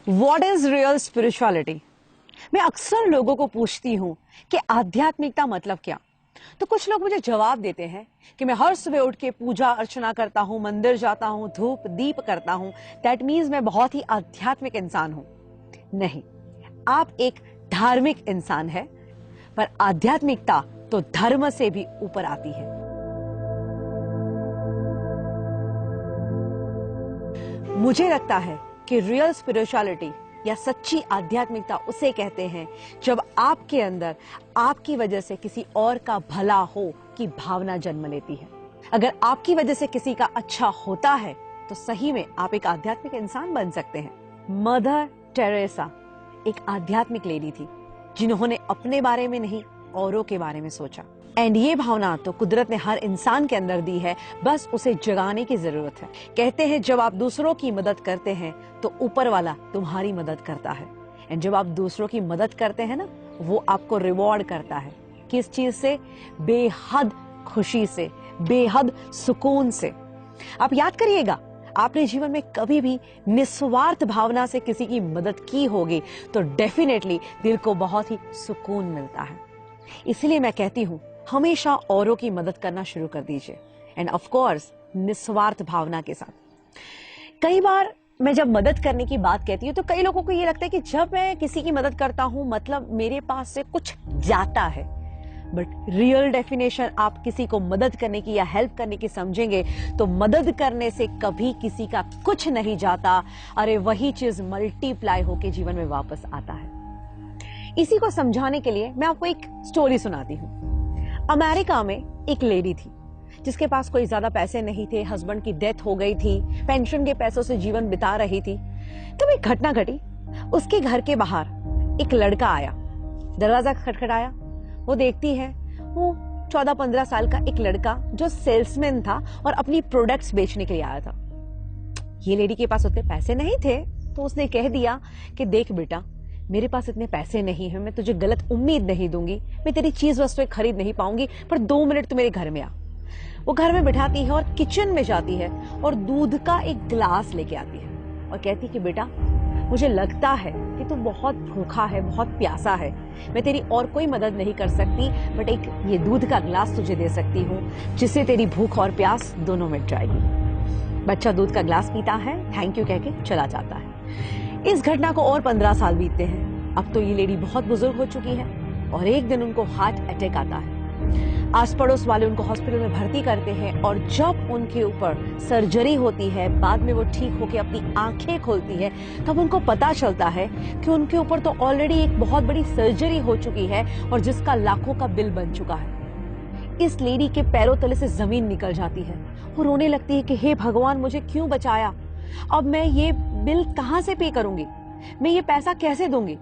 What is real spirituality? मैं अक्सर लोगों को पूछती हूँ कि आध्यात्मिकता मतलब क्या। तो कुछ लोग मुझे जवाब देते हैं कि मैं हर सुबह उठ के पूजा अर्चना करता हूँ, मंदिर जाता हूँ, धूप दीप करता हूँ, दैट मीन्स मैं बहुत ही आध्यात्मिक इंसान हूँ। नहीं, आप एक धार्मिक इंसान है, पर आध्यात्मिकता तो धर्म से भी ऊपर आती है। मुझे लगता है कि रियल स्पिरिचुअलिटी या सच्ची आध्यात्मिकता उसे कहते हैं जब आपके अंदर आपकी वजह से किसी और का भला हो की भावना जन्म लेती है। अगर आपकी वजह से किसी का अच्छा होता है तो सही में आप एक आध्यात्मिक इंसान बन सकते हैं। मदर टेरेसा एक आध्यात्मिक लेडी थी जिन्होंने अपने बारे में नहीं, औरों के बारे में सोचा। एंड ये भावना तो कुदरत ने हर इंसान के अंदर दी है, बस उसे जगाने की जरूरत है। कहते हैं जब आप दूसरों की मदद करते हैं तो ऊपर वाला तुम्हारी मदद करता है। एंड जब आप दूसरों की मदद करते हैं ना, वो आपको रिवॉर्ड करता है। किस चीज से? बेहद खुशी से, बेहद सुकून से। आप याद करिएगा, आपने जीवन में कभी भी निस्वार्थ भावना से किसी की मदद की होगी तो डेफिनेटली दिल को बहुत ही सुकून मिलता है। इसलिए मैं कहती हूँ हमेशा औरों की मदद करना शुरू कर दीजिए, एंड ऑफ कोर्स निस्वार्थ भावना के साथ। कई बार मैं जब मदद करने की बात कहती हूँ तो कई लोगों को ये लगता है कि जब मैं किसी की मदद करता हूँ मतलब मेरे पास से कुछ जाता है। बट रियल डेफिनेशन आप किसी को मदद करने की या हेल्प करने की समझेंगे तो मदद करने से कभी किसी का कुछ नहीं जाता। अरे वही चीज मल्टीप्लाई होके जीवन में वापस आता है। इसी को समझाने के लिए मैं आपको एक स्टोरी सुनाती हूँ। अमेरिका में एक लेडी थी जिसके पास कोई ज्यादा पैसे नहीं थे, हस्बैंड की डेथ हो गई थी, पेंशन के पैसों से जीवन बिता रही थी। तब एक घटना घटी। उसके घर के बाहर एक लड़का आया, दरवाजा खटखटाया। वो देखती है वो 14-15 साल का एक लड़का जो सेल्समैन था और अपनी प्रोडक्ट्स बेचने के लिए आया था। ये लेडी के पास उतने पैसे नहीं थे तो उसने कह दिया कि देख बेटा, मेरे पास इतने पैसे नहीं है, मैं तुझे गलत उम्मीद नहीं दूंगी, मैं तेरी चीज वस्तुएं खरीद नहीं पाऊंगी, पर 2 मिनट तू मेरे घर में आ। वो घर में बिठाती है और किचन में जाती है और दूध का एक ग्लास लेके आती है और कहती कि बेटा, मुझे लगता है कि तू बहुत भूखा है, बहुत प्यासा है, मैं तेरी और कोई मदद नहीं कर सकती, बट एक ये दूध का ग्लास तुझे दे सकती हूँ जिससे तेरी भूख और प्यास दोनों मिट जाएगी। बच्चा दूध का ग्लास पीता है, थैंक यू कह के चला जाता है। इस घटना को और 15 साल बीतते हैं। अब तो ये लेडी बहुत बुजुर्ग हो चुकी है और एक दिन उनको हार्ट अटैक आता है। आस पड़ोस वाले उनको हॉस्पिटल में भर्ती करते हैं और जब उनके ऊपर सर्जरी होती है, बाद में वो ठीक होकर अपनी आंखें खोलती है, तब उनको पता चलता है कि उनके ऊपर तो ऑलरेडी एक बहुत बड़ी सर्जरी हो चुकी है और जिसका लाखों का बिल बन चुका है। इस लेडी के पैरों तले से जमीन निकल जाती है। वो रोने लगती है कि हे भगवान, मुझे क्यों बचाया? अब मैं ये बिल कहां से पे करूंगी? मैं ये पैसा कैसे दूंगी?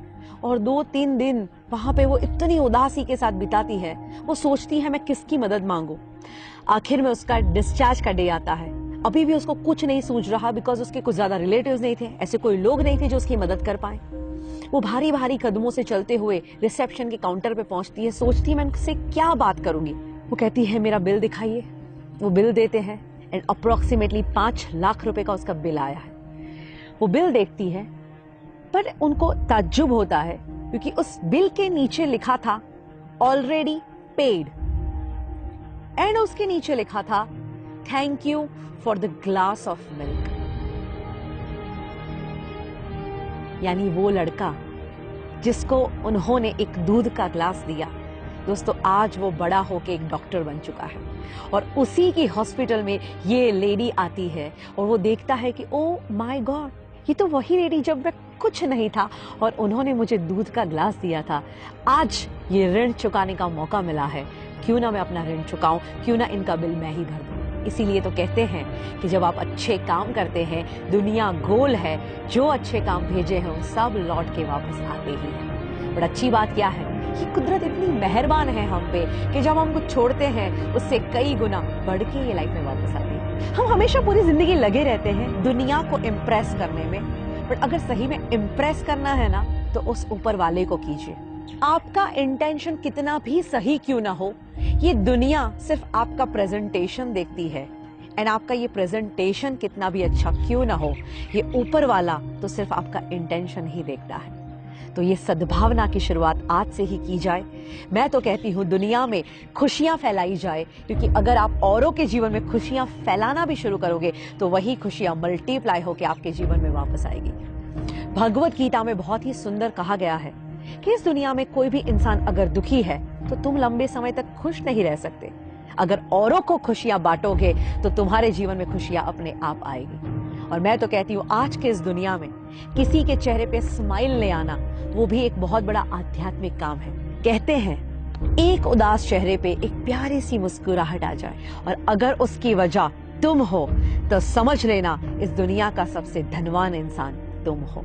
और 2-3 दिन वहां पे वो इतनी उदासी के साथ बिताती है। वो सोचती है मैं किसकी मदद मांगू। आखिर में उसका डिस्चार्ज का डे आता है। अभी भी उसको कुछ नहीं सूझ रहा, बिकॉज उसके कुछ ज्यादा रिलेटिव्स नहीं थे, ऐसे कोई लोग नहीं थे जो उसकी मदद कर पाए। वो भारी भारी कदमों से चलते हुए रिसेप्शन के काउंटर पे पहुंचती है। सोचती है मैं उनसे क्या बात करूंगी। वो कहती है मेरा बिल दिखाइए। वो बिल देते हैं एंड अप्रोक्सीमेटली 5 लाख रुपए का उसका बिल आया है। वो बिल देखती है पर उनको ताज्जुब होता है क्योंकि उस बिल के नीचे लिखा था ऑलरेडी पेड, एंड उसके नीचे लिखा था thank you for the glass of milk. यानी वो लड़का जिसको उन्होंने एक दूध का ग्लास दिया, दोस्तों आज वो बड़ा होके एक डॉक्टर बन चुका है और उसी की हॉस्पिटल में ये लेडी आती है और वो देखता है कि ओ माय गॉड, ये तो वही लेडी जब मैं कुछ नहीं था और उन्होंने मुझे दूध का ग्लास दिया था। आज ये ऋण चुकाने का मौका मिला है, क्यों ना मैं अपना ऋण चुकाऊं, क्यों ना इनका बिल मैं ही भर दूं। इसीलिए तो कहते हैं कि जब आप अच्छे काम करते हैं, दुनिया गोल है, जो अच्छे काम भेजे हैं वो सब लौट के वापस आते ही हैं। बट अच्छी बात क्या है कि कुदरत इतनी मेहरबान है हम पे कि जब हम कुछ छोड़ते हैं उससे कई गुना बढ़ के ये लाइफ में वापस आती है। हम हमेशा पूरी जिंदगी लगे रहते हैं दुनिया को इम्प्रेस करने में, बट अगर सही में इम्प्रेस करना है ना तो उस ऊपर वाले को कीजिए। आपका इंटेंशन कितना भी सही क्यों ना हो, ये दुनिया सिर्फ आपका प्रेजेंटेशन देखती है, एंड आपका ये प्रेजेंटेशन कितना भी अच्छा क्यों ना हो, ये ऊपर वाला तो सिर्फ आपका इंटेंशन ही देखता है। तो ये सद्भावना की शुरुआत आज से ही की जाए। मैं तो कहती हूँ दुनिया में खुशियां फैलाई जाए, क्योंकि अगर आप औरों के जीवन में खुशियां फैलाना भी शुरू करोगे तो वही खुशियां मल्टीप्लाई होकर आपके जीवन में वापस आएगी। भगवत गीता में बहुत ही सुंदर कहा गया है कि इस दुनिया में कोई भी इंसान अगर दुखी है तो तुम लंबे समय तक खुश नहीं रह सकते। अगर औरों को खुशियां बांटोगे तो तुम्हारे जीवन में खुशियां अपने आप आएगी। और मैं तो कहती हूँ आज के इस दुनिया में किसी के चेहरे पे स्माइल ले आना, वो भी एक बहुत बड़ा आध्यात्मिक काम है। कहते हैं एक उदास चेहरे पे एक प्यारी सी मुस्कुराहट आ जाए, और अगर उसकी वजह तुम हो तो समझ लेना इस दुनिया का सबसे धनवान इंसान तुम हो।